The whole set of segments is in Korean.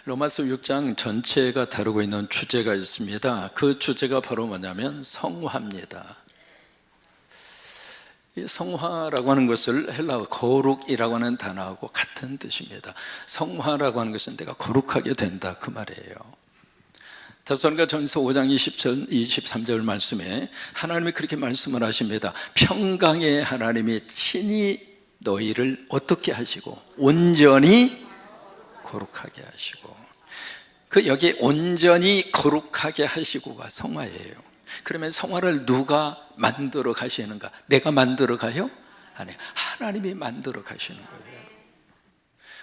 로마서 6장 전체가 다루고 있는 주제가 있습니다. 그 주제가 바로 뭐냐면 성화입니다. 이 성화라고 하는 것을 헬라어 거룩이라고 하는 단어하고 같은 뜻입니다. 성화라고 하는 것은 내가 거룩하게 된다, 그 말이에요. 데살로니가전서 5장 20절, 23절 말씀에 하나님이 그렇게 말씀을 하십니다. 평강의 하나님이 친히 너희를 어떻게 하시고 온전히 거룩하게 하시고, 그 여기 온전히 거룩하게 하시고가 성화예요. 그러면 성화를 누가 만들어 가시는가? 내가 만들어 가요? 아니, 하나님이 만들어 가시는 거예요.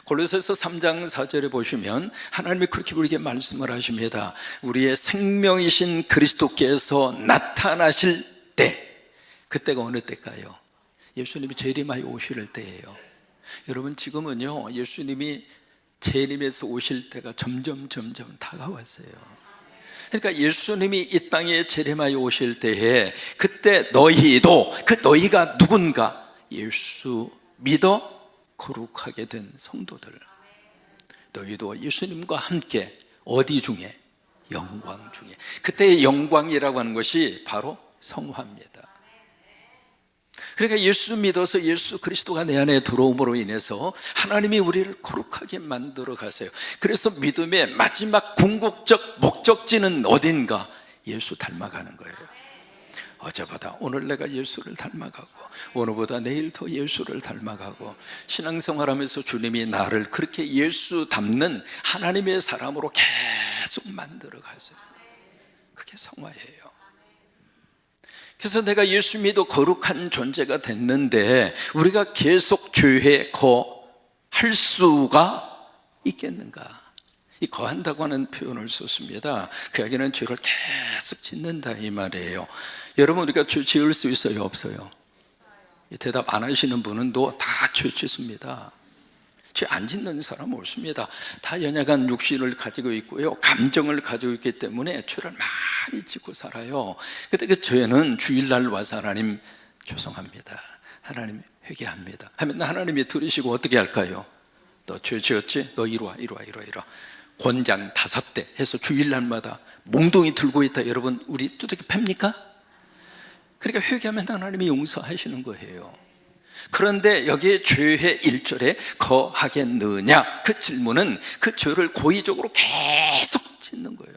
골로새서 3장 4절에 보시면 하나님이 그렇게 우리에게 말씀을 하십니다. 우리의 생명이신 그리스도께서 나타나실 때, 그때가 어느 때일까요? 예수님이 재림하여 오실 때예요. 여러분, 지금은요 예수님이 재림에서 오실 때가 점점 다가왔어요. 그러니까 예수님이 이 땅에 재림하여 오실 때에 그때 너희도, 그 너희가 누군가? 예수 믿어 거룩하게 된 성도들, 너희도 예수님과 함께 어디 중에? 영광 중에. 그때의 영광이라고 하는 것이 바로 성화입니다. 그러니까 예수 믿어서 예수 그리스도가 내 안에 들어옴으로 인해서 하나님이 우리를 거룩하게 만들어 가세요. 그래서 믿음의 마지막 궁극적 목적지는 어딘가? 예수 닮아가는 거예요. 어제보다 오늘 내가 예수를 닮아가고, 오늘보다 내일 더 예수를 닮아가고, 신앙생활하면서 주님이 나를 그렇게 예수 닮는 하나님의 사람으로 계속 만들어 가세요. 그게 성화예요. 그래서 내가 예수 믿어 거룩한 존재가 됐는데 우리가 계속 교회에 거할 수가 있겠는가? 이 거한다고 하는 표현을 썼습니다. 그 이야기는 죄를 계속 짓는다, 이 말이에요. 여러분, 우리가 죄 지을 수 있어요, 없어요? 대답 안 하시는 분은 또 다 죄 짓습니다. 죄 안 짓는 사람 없습니다. 다 연약한 육신을 가지고 있고요, 감정을 가지고 있기 때문에 죄를 많이 짓고 살아요. 그때 그 죄는 주일날 와서 하나님 죄송합니다, 하나님 회개합니다 하면 하나님이 들으시고 어떻게 할까요? 너 죄 지었지? 너 이리 와. 권장 5대 해서 주일날마다 몽둥이 들고 있다. 여러분, 우리 두들겨 팹니까? 그러니까 회개하면 하나님이 용서하시는 거예요. 그런데 여기에 죄의 1절에 거하겠느냐, 그 질문은 그 죄를 고의적으로 계속 짓는 거예요.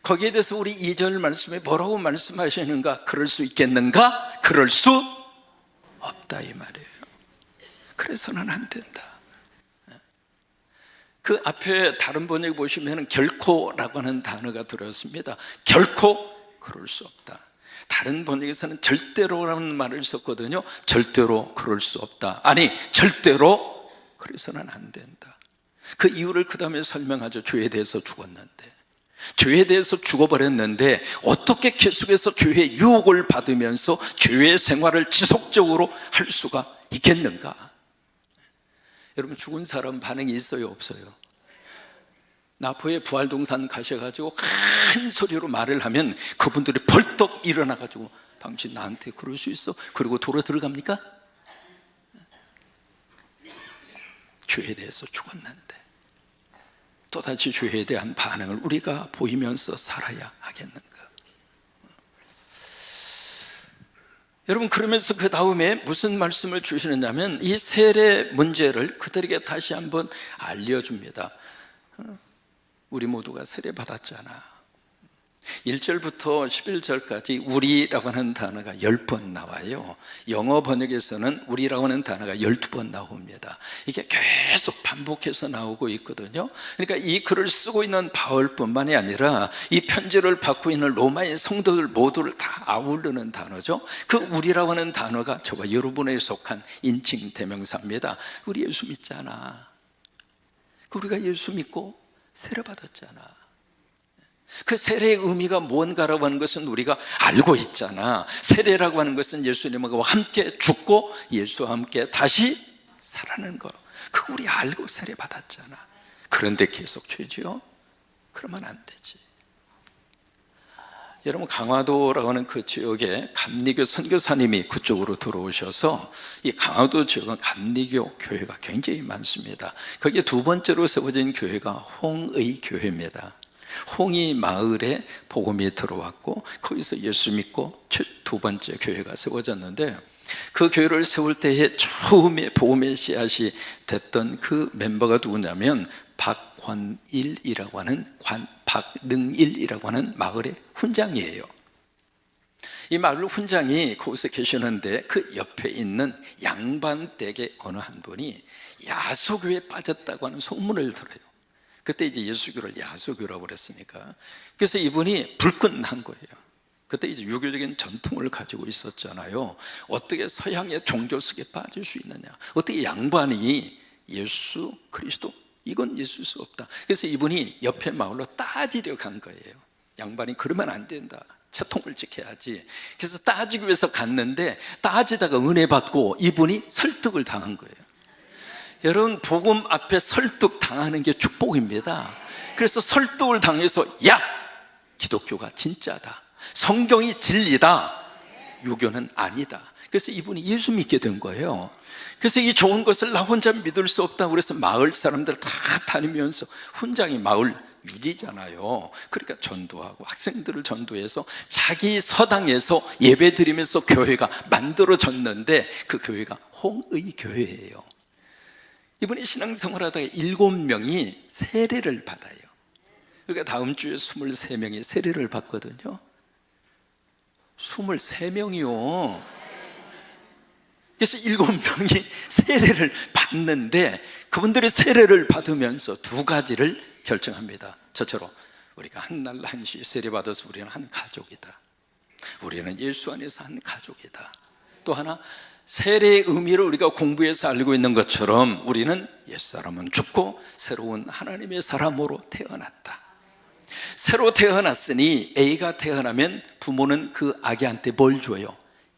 거기에 대해서 우리 2절 말씀에 뭐라고 말씀하시는가? 그럴 수 있겠는가? 그럴 수 없다, 이 말이에요. 그래서는 안 된다. 그 앞에 다른 번역 보시면 결코라고 하는 단어가 들어있습니다. 결코 그럴 수 없다. 다른 번역에서는 절대로라는 말을 썼거든요. 절대로 그럴 수 없다. 아니, 절대로 그래서는 안 된다. 그 이유를 그 다음에 설명하죠. 죄에 대해서 죽었는데, 죄에 대해서 죽어버렸는데 어떻게 계속해서 죄의 유혹을 받으면서 죄의 생활을 지속적으로 할 수가 있겠는가? 여러분, 죽은 사람 반응이 있어요, 없어요? 나포에 부활동산 가셔가지고 큰 소리로 말을 하면 그분들이 벌떡 일어나가지고 당신 나한테 그럴 수 있어? 그리고 도로 들어갑니까? 죄에 대해서 죽었는데 또다시 죄에 대한 반응을 우리가 보이면서 살아야 하겠는가? 여러분, 그러면서 그 다음에 무슨 말씀을 주시느냐면 이 세례 문제를 그들에게 다시 한번 알려줍니다. 우리 모두가 세례 받았잖아. 1절부터 11절까지 우리라고 하는 단어가 10번 나와요. 영어 번역에서는 우리라고 하는 단어가 12번 나옵니다. 이게 계속 반복해서 나오고 있거든요. 그러니까 이 글을 쓰고 있는 바울뿐만이 아니라 이 편지를 받고 있는 로마의 성도들 모두를 다 아우르는 단어죠. 그 우리라고 하는 단어가 저와 여러분에 속한 인칭 대명사입니다. 우리 예수 믿잖아. 우리가 예수 믿고 세례 받았잖아. 그 세례의 의미가 뭔가라고 하는 것은 우리가 알고 있잖아. 세례라고 하는 것은 예수님과 함께 죽고 예수와 함께 다시 살아나는 거, 그거 우리 알고 세례 받았잖아. 그런데 계속 죄지요? 그러면 안 되지. 여러분, 강화도라고 하는 그 지역에 감리교 선교사님이 그쪽으로 들어오셔서 이 강화도 지역은 감리교 교회가 굉장히 많습니다. 거기에 두 번째로 세워진 교회가 홍의 교회입니다. 홍이 마을에 복음이 들어왔고 거기서 예수 믿고 두 번째 교회가 세워졌는데, 그 교회를 세울 때에 처음에 복음의 씨앗이 됐던 그 멤버가 누구냐면 박권일이라고 하는 박능일이라고 하는 마을의 훈장이에요. 이 마을 훈장이 거기서 계시는데 그 옆에 있는 양반댁의 어느 한 분이 야소교에 빠졌다고 하는 소문을 들어요. 그때 이제 예수교를 야소교라고 그랬으니까. 그래서 이분이 불끈한 거예요. 그때 이제 유교적인 전통을 가지고 있었잖아요. 어떻게 서양의 종교 속에 빠질 수 있느냐, 어떻게 양반이 예수 그리스도, 이건 있을 수 없다. 그래서 이분이 옆에 마을로 따지려 간 거예요. 양반이 그러면 안 된다, 채통을 지켜야지. 그래서 따지기 위해서 갔는데 따지다가 은혜 받고 이분이 설득을 당한 거예요. 여러분, 복음 앞에 설득 당하는 게 축복입니다. 그래서 설득을 당해서, 야, 기독교가 진짜다, 성경이 진리다, 유교는 아니다. 그래서 이분이 예수 믿게 된 거예요. 그래서 이 좋은 것을 나 혼자 믿을 수 없다고 그래서 마을 사람들 다 다니면서, 훈장이 마을 유지잖아요. 그러니까 전도하고 학생들을 전도해서 자기 서당에서 예배 드리면서 교회가 만들어졌는데 그 교회가 홍의 교회예요. 이분이 신앙생활 하다가 7명이 세례를 받아요. 그러니까 다음 주에 23명이 세례를 받거든요. 23명이요. 그래서 7명이 세례를 받는데, 그분들이 세례를 받으면서 두 가지를 결정합니다. 저처럼 우리가 한 날 한시 세례 받아서 우리는 한 가족이다, 우리는 예수 안에서 한 가족이다. 또 하나, 세례의 의미를 우리가 공부해서 알고 있는 것처럼 우리는 옛사람은 죽고 새로운 하나님의 사람으로 태어났다. 새로 태어났으니 A가 태어나면 부모는 그 아기한테 뭘 줘요?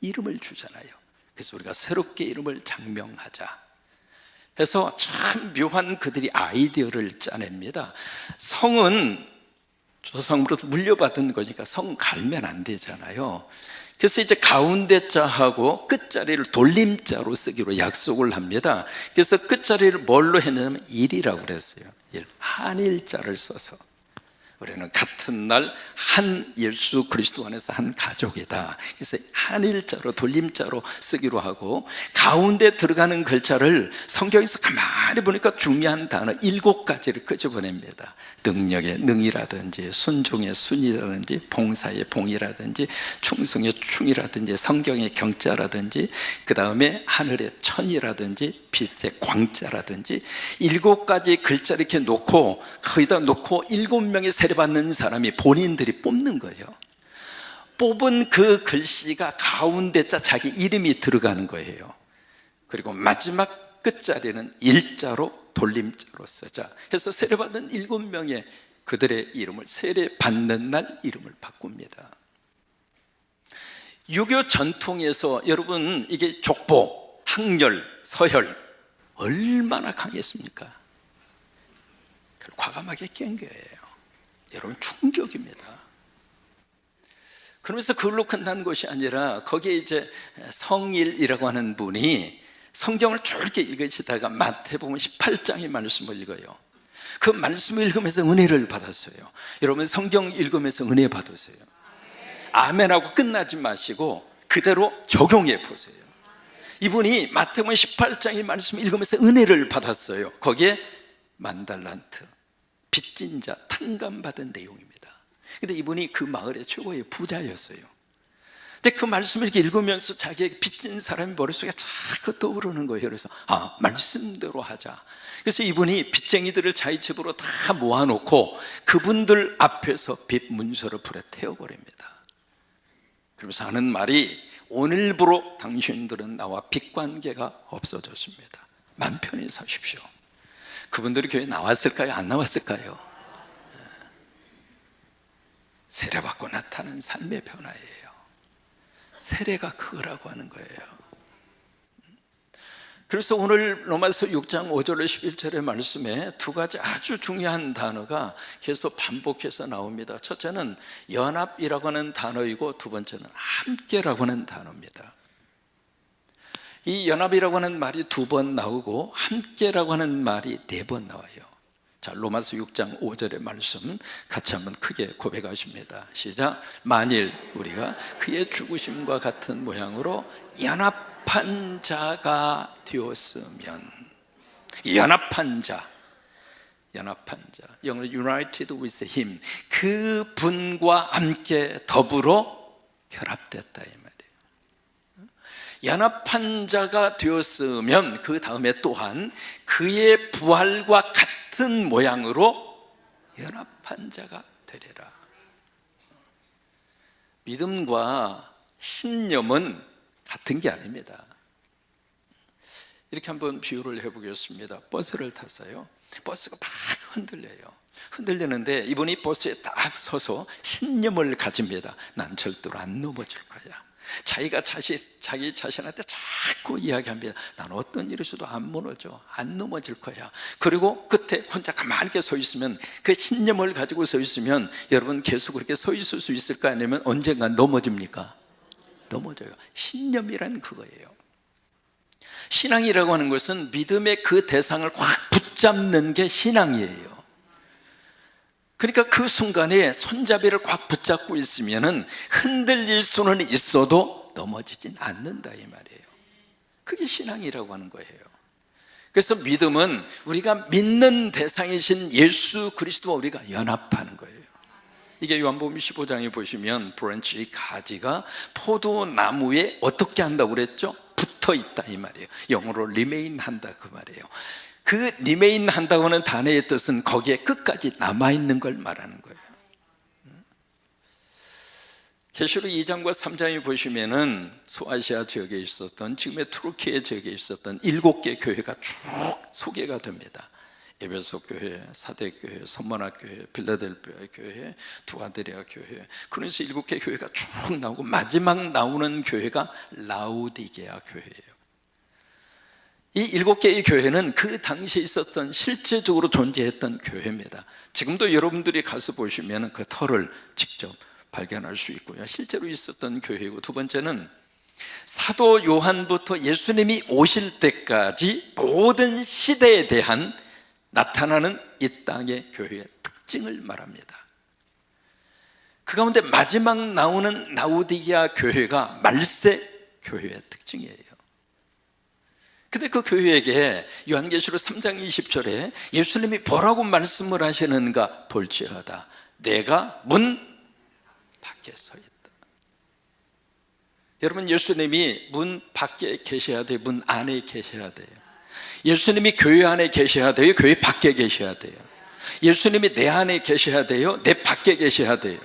이름을 주잖아요. 그래서 우리가 새롭게 이름을 장명하자 해서 참 묘한 그들이 아이디어를 짜냅니다. 성은 조상으로부터 물려받은 거니까 성 갈면 안 되잖아요. 그래서 이제 가운데 자하고 끝자리를 돌림자로 쓰기로 약속을 합니다. 그래서 끝자리를 뭘로 했냐면 일이라고 그랬어요. 일, 한일자를 써서 우리는 같은 날 한 예수 그리스도 안에서 한 가족이다. 그래서 한일자로 돌림자로 쓰기로 하고, 가운데 들어가는 글자를 성경에서 가만히 보니까 중요한 단어 7가지를 끄집어냅니다. 능력의 능이라든지, 순종의 순이라든지, 봉사의 봉이라든지, 충성의 충이라든지, 성경의 경자라든지, 그 다음에 하늘의 천이라든지, 빛의 광자라든지, 7가지 글자 이렇게 놓고 거기다 놓고 7명의 세례받는 사람이 본인들이 뽑는 거예요. 뽑은 그 글씨가 가운데 자 자기 이름이 들어가는 거예요. 그리고 마지막 끝자리는 일자로 돌림자로 쓰자 해서 세례받은 7명의 그들의 이름을 세례받는 날 이름을 바꿉니다. 유교 전통에서 여러분, 이게 족보, 항렬, 서혈 얼마나 강했습니까? 그걸 과감하게 깬 거예요. 여러분, 충격입니다. 그러면서 그걸로 끝난 것이 아니라 거기에 이제 성일이라고 하는 분이 성경을 쭉 읽으시다가 마태복음 18장의 말씀을 읽어요. 그 말씀을 읽으면서 은혜를 받았어요. 여러분, 성경 읽으면서 은혜 받으세요. 아멘하고 끝나지 마시고 그대로 적용해 보세요. 이분이 마태복음 18장의 말씀을 읽으면서 은혜를 받았어요. 거기에 만달란트, 빚진 자, 탕감받은 내용입니다. 근데 이분이 그 마을의 최고의 부자였어요. 근데 그 말씀을 이렇게 읽으면서 자기에게 빚진 사람이 머릿속에 자꾸 떠오르는 거예요. 그래서 말씀대로 하자. 그래서 이분이 빚쟁이들을 자기 집으로 다 모아놓고 그분들 앞에서 빚 문서를 불에 태워버립니다. 그러면서 하는 말이, 오늘부로 당신들은 나와 빚 관계가 없어졌습니다. 맘 편히 사십시오. 그분들이 교회에 나왔을까요? 안 나왔을까요? 세례받고 나타난 삶의 변화예요. 세례가 그거라고 하는 거예요. 그래서 오늘 로마서 6장 5절에 11절의 말씀에 두 가지 아주 중요한 단어가 계속 반복해서 나옵니다. 첫째는 연합이라고 하는 단어이고, 두 번째는 함께라고 하는 단어입니다. 이 연합이라고 하는 말이 2번 나오고 함께라고 하는 말이 4번 나와요. 자, 로마서 6장 5절의 말씀 같이 한번 크게 고백하십니다. 시작. 만일 우리가 그의 죽으심과 같은 모양으로 연합한 자가 되었으면, 연합한 자, 영어로 united with him, 그 분과 함께 더불어 결합됐다 이 말이에요. 연합한 자가 되었으면 그 다음에 또한 그의 부활과 같은 모양으로 연합한 자가 되리라. 믿음과 신념은 같은 게 아닙니다. 이렇게 한번 비유를 해보겠습니다. 버스를 탔어요. 버스가 막 흔들리는데 이분이 버스에 딱 서서 신념을 가집니다. 난 절대로 안 넘어질 거야. 자기 자신한테 자꾸 이야기합니다. 난 어떤 일에서도 안 무너져, 안 넘어질 거야. 그리고 끝에 혼자 가만히 서 있으면, 그 신념을 가지고 서 있으면 여러분 계속 그렇게 서 있을 수 있을까? 아니면 언젠가 넘어집니까? 넘어져요. 신념이란 그거예요. 신앙이라고 하는 것은 믿음의 그 대상을 확 붙잡는 게 신앙이에요. 그러니까 그 순간에 손잡이를 꽉 붙잡고 있으면 흔들릴 수는 있어도 넘어지진 않는다 이 말이에요. 그게 신앙이라고 하는 거예요. 그래서 믿음은 우리가 믿는 대상이신 예수 그리스도와 우리가 연합하는 거예요. 이게 요한복음 15장에 보시면 브랜치, 이 가지가 포도나무에 어떻게 한다고 그랬죠? 붙어 있다 이 말이에요. 영어로 remain 한다 그 말이에요. 그 remain 한다고 하는 단어의 뜻은 거기에 끝까지 남아있는 걸 말하는 거예요. 계시록 2장과 3장에 보시면은 소아시아 지역에 있었던, 지금의 투르키예 지역에 있었던 7개 교회가 쭉 소개가 됩니다. 에베소 교회, 사대 교회, 선문화 교회, 빌라델피아 교회, 두아데리아 교회. 그래서 7개 교회가 쭉 나오고 마지막 나오는 교회가 라우디게아 교회예요. 이 7개의 교회는 그 당시에 있었던, 실제적으로 존재했던 교회입니다. 지금도 여러분들이 가서 보시면 그 터를 직접 발견할 수 있고요. 실제로 있었던 교회이고, 두 번째는 사도 요한부터 예수님이 오실 때까지 모든 시대에 대한 나타나는 이 땅의 교회의 특징을 말합니다. 그 가운데 마지막 나오는 라우디게아 교회가 말세 교회의 특징이에요. 근데 그 교회에게 요한계시록 3장 20절에 예수님이 뭐라고 말씀을 하시는가 볼지어다. 내가 문 밖에 서 있다. 여러분, 예수님이 문 밖에 계셔야 돼요? 문 안에 계셔야 돼요? 예수님이 교회 안에 계셔야 돼요? 교회 밖에 계셔야 돼요? 예수님이 내 안에 계셔야 돼요? 내 밖에 계셔야 돼요?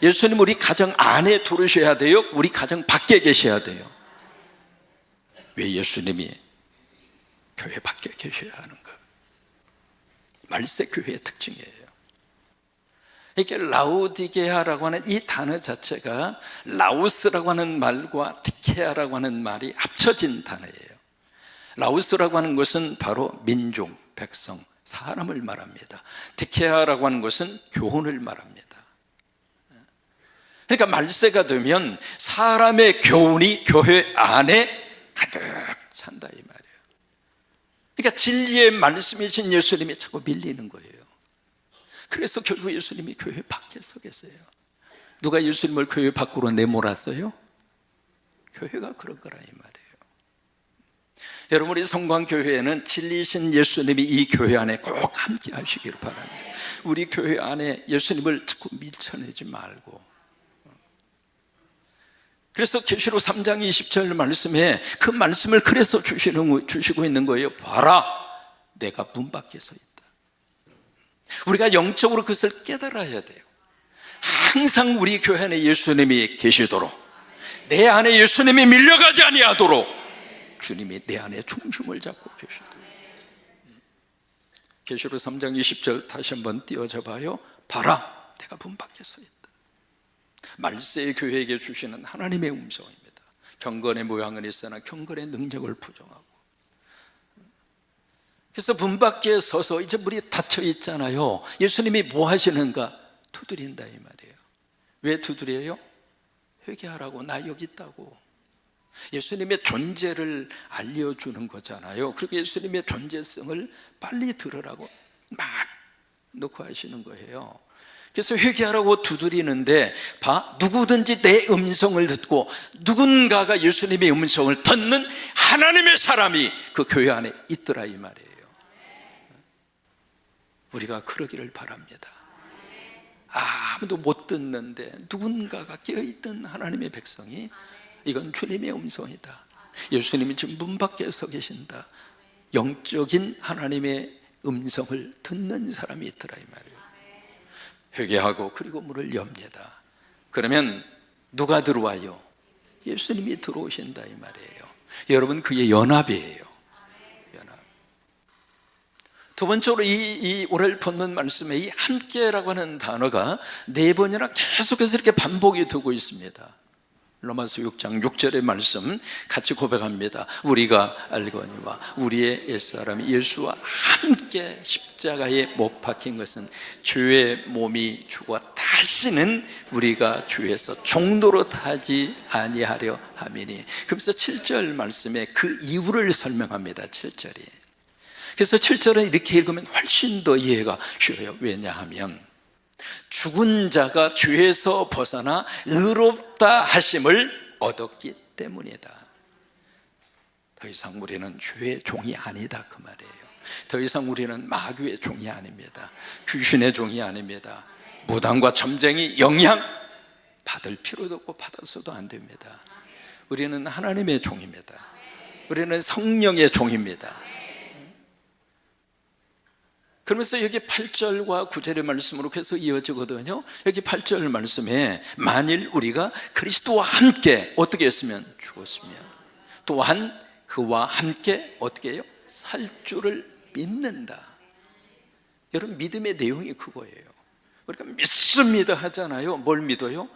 예수님 우리 가정 안에 들어오셔야 돼요? 우리 가정 밖에 계셔야 돼요? 왜 예수님이 교회 밖에 계셔야 하는가? 말세 교회의 특징이에요. 이게 라우디게아라고 하는 이 단어 자체가 라우스라고 하는 말과 디케아라고 하는 말이 합쳐진 단어예요. 라우스라고 하는 것은 바로 민족, 백성, 사람을 말합니다. 디케아라고 하는 것은 교훈을 말합니다. 그러니까 말세가 되면 사람의 교훈이 교회 안에 가득 찬다 이 말이에요. 그러니까 진리의 말씀이신 예수님이 자꾸 밀리는 거예요. 그래서 결국 예수님이 교회 밖에 서 계세요. 누가 예수님을 교회 밖으로 내몰았어요? 교회가 그런 거라 이 말이에요. 여러분, 우리 성광교회에는 진리신 예수님이 이 교회 안에 꼭 함께 하시기를 바랍니다. 우리 교회 안에 예수님을 자꾸 밀쳐내지 말고. 그래서 계시록 3장 20절 말씀에 그 말씀을 그래서 주시고 있는 거예요. 봐라, 내가 문 밖에 서 있다. 우리가 영적으로 그것을 깨달아야 돼요. 항상 우리 교회 안에 예수님이 계시도록, 내 안에 예수님이 밀려가지 아니하도록 주님이 내 안에 중심을 잡고 계시도록. 계시록 3장 20절 다시 한번 띄워줘 봐요. 봐라, 내가 문 밖에 서 있다. 말세의 교회에게 주시는 하나님의 음성입니다. 경건의 모양은 있으나 경건의 능력을 부정하고, 그래서 문 밖에 서서 이제 물이 닫혀 있잖아요. 예수님이 뭐 하시는가? 두드린다 이 말이에요. 왜 두드려요? 회개하라고, 나 여기 있다고. 예수님의 존재를 알려주는 거잖아요. 그리고 예수님의 존재성을 빨리 들으라고 막 놓고 하시는 거예요. 그래서 회개하라고 두드리는데 누구든지 내 음성을 듣고 누군가가 예수님의 음성을 듣는 하나님의 사람이 그 교회 안에 있더라 이 말이에요. 우리가 그러기를 바랍니다. 아무도 못 듣는데 누군가가 깨어있던 하나님의 백성이, 이건 주님의 음성이다. 예수님이 지금 문 밖에 서 계신다. 영적인 하나님의 음성을 듣는 사람이 있더라 이 말이에요. 회개하고 그리고 문을 엽니다. 그러면 누가 들어와요? 예수님이 들어오신다 이 말이에요. 여러분, 그게 연합이에요. 연합. 두 번째로 이 오늘 본문 말씀에 이 함께라고 하는 단어가 4번이나 계속해서 이렇게 반복이 되고 있습니다. 로마서 6장 6절의 말씀 같이 고백합니다. 우리가 알거니와 우리의 옛사람 예수와 함께 십자가에 못 박힌 것은 주의 몸이 죽어 다시는 우리가 주에서 종로로 타지 아니하려 함이니. 그래서 7절 말씀에 그 이유를 설명합니다. 7절이. 그래서 7절은 이렇게 읽으면 훨씬 더 이해가 쉬워요. 왜냐하면 죽은 자가 죄에서 벗어나 의롭다 하심을 얻었기 때문이다. 더 이상 우리는 죄의 종이 아니다 그 말이에요. 더 이상 우리는 마귀의 종이 아닙니다. 귀신의 종이 아닙니다. 무당과 점쟁이 영향 받을 필요도 없고 받아서도 안 됩니다. 우리는 하나님의 종입니다. 우리는 성령의 종입니다. 그러면서 여기 8절과 9절의 말씀으로 계속 이어지거든요. 여기 8절 말씀에 만일 우리가 그리스도와 함께 어떻게 했으면 죽었으면 또한 그와 함께 어떻게 해요? 살 줄을 믿는다. 여러분, 믿음의 내용이 그거예요. 우리가 믿습니다 하잖아요. 뭘 믿어요?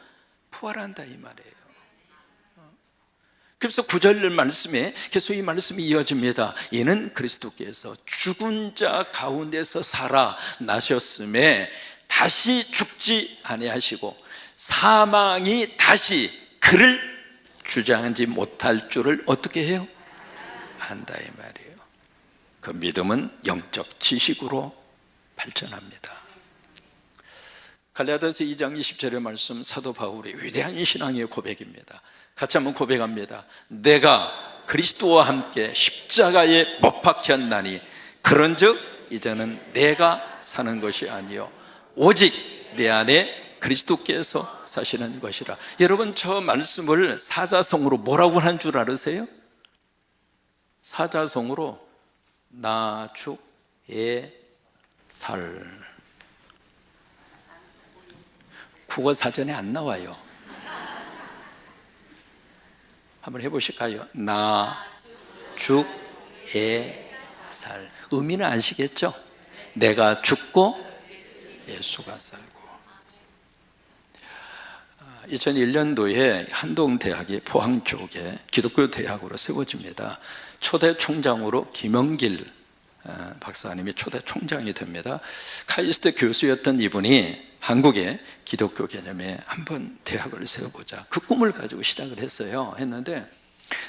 부활한다 이 말이에요. 그래서 9절 말씀에 계속 이 말씀이 이어집니다. 이는 그리스도께서 죽은 자 가운데서 살아나셨음에 다시 죽지 아니하시고 사망이 다시 그를 주장하지 못할 줄을 어떻게 해요? 안다 이 말이에요. 그 믿음은 영적 지식으로 발전합니다. 갈라디아서 2장 20절의 말씀, 사도 바울의 위대한 신앙의 고백입니다. 같이 한번 고백합니다. 내가 그리스도와 함께 십자가에 못 박혔나니 그런즉 이제는 내가 사는 것이 아니요 오직 내 안에 그리스도께서 사시는 것이라. 여러분, 저 말씀을 사자성어로 뭐라고 하는 줄 아세요? 사자성어로 나주의 살. 국어사전에 안 나와요. 한번 해보실까요? 나주의 살. 의미는 아시겠죠? 내가 죽고 예수가 살고. 2001년도에 한동대학이 포항 쪽에 기독교 대학으로 세워집니다. 초대 총장으로 김영길 박사님이 초대 총장이 됩니다. 카이스트 교수였던 이분이 한국의 기독교 개념에 한번 대학을 세워보자, 그 꿈을 가지고 시작을 했는데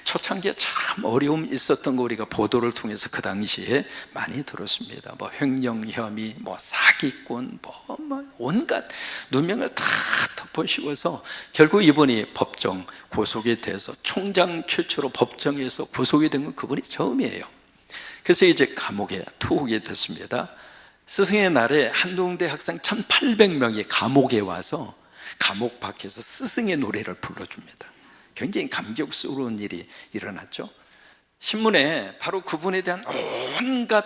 초창기에 참 어려움이 있었던 거 우리가 보도를 통해서 그 당시에 많이 들었습니다. 뭐 횡령 혐의, 뭐 사기꾼, 뭐 온갖 누명을 다 덮어씌워서 결국 이분이 법정 구속이 돼서 총장 최초로 법정에서 구속이 된 건 그분이 처음이에요. 그래서 이제 감옥에 투옥이 됐습니다. 스승의 날에 한동대 학생 1800명이 감옥에 와서 감옥 밖에서 스승의 노래를 불러줍니다. 굉장히 감격스러운 일이 일어났죠. 신문에 바로 그분에 대한 온갖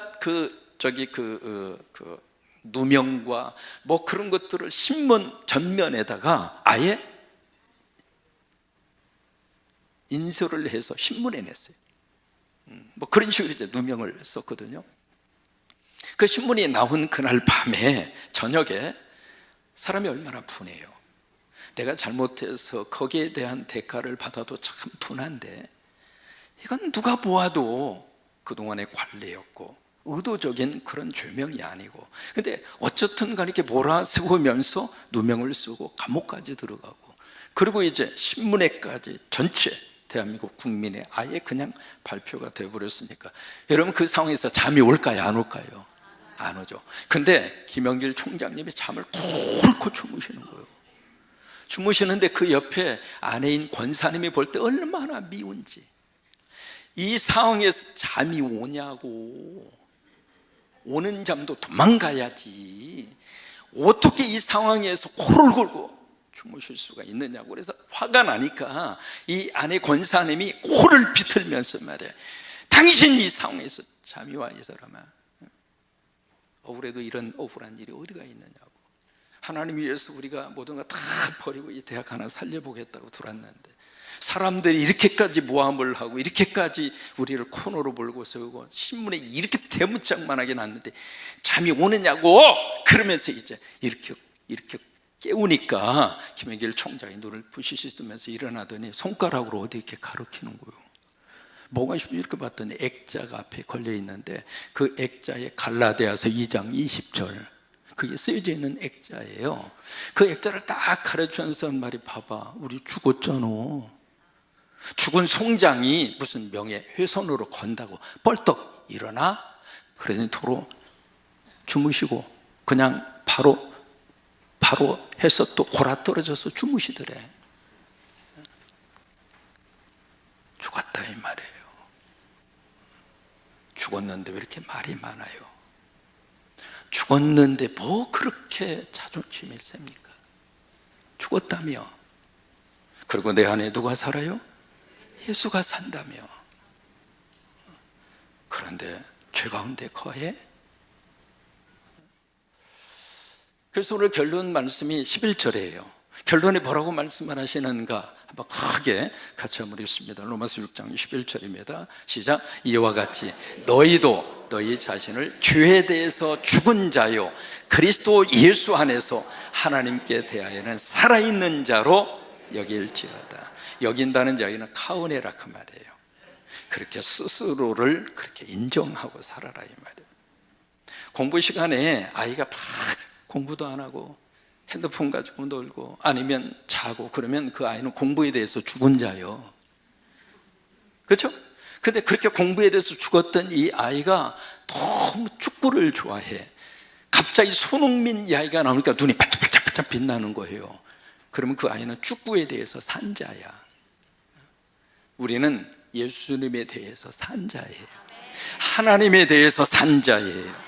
누명과 뭐 그런 것들을 신문 전면에다가 아예 인쇄를 해서 신문에 냈어요. 뭐 그런 식으로 이제 누명을 썼거든요. 그 신문이 나온 그날 밤에 저녁에 사람이 얼마나 분해요. 내가 잘못해서 거기에 대한 대가를 받아도 참 분한데 이건 누가 보아도 그동안의 관례였고 의도적인 그런 죄명이 아니고, 근데 어쨌든 간에 이렇게 몰아세우면서 누명을 쓰고 감옥까지 들어가고, 그리고 이제 신문에까지 전체 대한민국 국민의 아예 그냥 발표가 되어버렸으니까 여러분 그 상황에서 잠이 올까요, 안 올까요? 안 오죠. 근데 김영길 총장님이 잠을 꿀꺽 주무시는 거예요. 주무시는데 그 옆에 아내인 권사님이 볼 때 얼마나 미운지, 이 상황에서 잠이 오냐고, 오는 잠도 도망가야지 어떻게 이 상황에서 코를 골고 주무실 수가 있느냐고. 그래서 화가 나니까 이 아내 권사님이 코를 비틀면서 말해, 당신 이 상황에서 잠이 와 이 사람아. 억울해도 이런 억울한 일이 어디가 있느냐고. 하나님 위해서 우리가 모든 거 다 버리고 이 대학 하나 살려보겠다고 들어왔는데 사람들이 이렇게까지 모함을 하고 이렇게까지 우리를 코너로 몰고 세우고 신문에 이렇게 대문짝만하게 났는데 잠이 오느냐고. 그러면서 이제 이렇게 깨우니까 김영길 총장이 눈을 부시시면서 일어나더니 손가락으로 어디 이렇게 가리키는 거예요. 뭐가 싶어 이렇게 봤더니 액자가 앞에 걸려 있는데 그 액자에 갈라디아서 2장 20절 그게 쓰여져 있는 액자예요. 그 액자를 딱 가르치면서 말이, 봐봐, 우리 죽었잖아. 죽은 송장이 무슨 명예훼손으로 건다고 벌떡 일어나? 그러더니 도로 주무시고 그냥 바로 해서 또 골아떨어져서 주무시더래. 죽었다 이 말이에요. 죽었는데 왜 이렇게 말이 많아요? 죽었는데 뭐 그렇게 자존심이 셉니까? 죽었다며. 그리고 내 안에 누가 살아요? 예수가 산다며. 그런데 죄 가운데 거해? 그래서 오늘 결론 말씀이 11절이에요. 결론에 뭐라고 말씀을 하시는가 한번 크게 같이 한번 읽습니다. 로마서 6장 11절입니다. 시작. 이와 같이 너희도 너희 자신을 죄에 대해서 죽은 자요 그리스도 예수 안에서 하나님께 대하여는 살아있는 자로 여길지어다. 여긴다는 자기는 카우네라 그 말이에요. 그렇게 스스로를 그렇게 인정하고 살아라 이 말이에요. 공부 시간에 아이가 막 공부도 안 하고 핸드폰 가지고 놀고 아니면 자고 그러면 그 아이는 공부에 대해서 죽은 자요. 그렇죠? 근데 그렇게 공부에 대해서 죽었던 이 아이가 너무 축구를 좋아해. 갑자기 손흥민 이야기가 나오니까 눈이 반짝반짝 빛나는 거예요. 그러면 그 아이는 축구에 대해서 산 자야. 우리는 예수님에 대해서 산 자예요. 하나님에 대해서 산 자예요.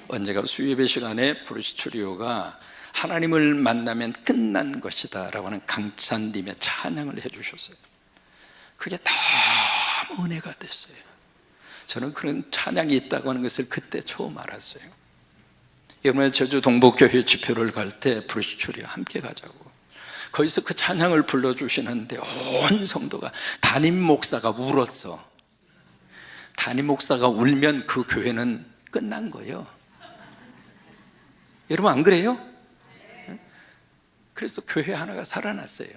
언제가 수요예배 시간에 브루스츄리오가 하나님을 만나면 끝난 것이다 라고 하는 강찬님의 찬양을 해주셨어요. 그게 너무 은혜가 됐어요. 저는 그런 찬양이 있다고 하는 것을 그때 처음 알았어요. 이번에 제주 동복교회 집회를 갈 때 브루스츄리오 함께 가자고 거기서 그 찬양을 불러주시는데 온 성도가, 담임 목사가 울었어. 담임 목사가 울면 그 교회는 끝난 거예요. 여러분 안 그래요? 그래서 교회 하나가 살아났어요.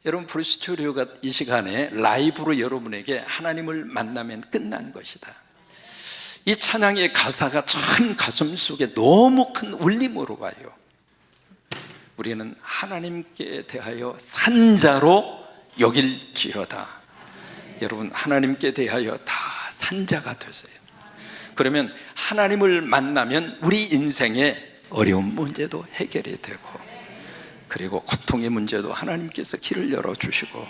여러분 브루스츄리오가 이 시간에 라이브로 여러분에게 하나님을 만나면 끝난 것이다, 이 찬양의 가사가 참 가슴 속에 너무 큰 울림으로 와요. 우리는 하나님께 대하여 산자로 여길지어다. 여러분 하나님께 대하여 다 산자가 되세요. 그러면 하나님을 만나면 우리 인생의 어려운 문제도 해결이 되고 그리고 고통의 문제도 하나님께서 길을 열어주시고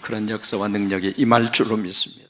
그런 역사와 능력이 임할 줄로 믿습니다.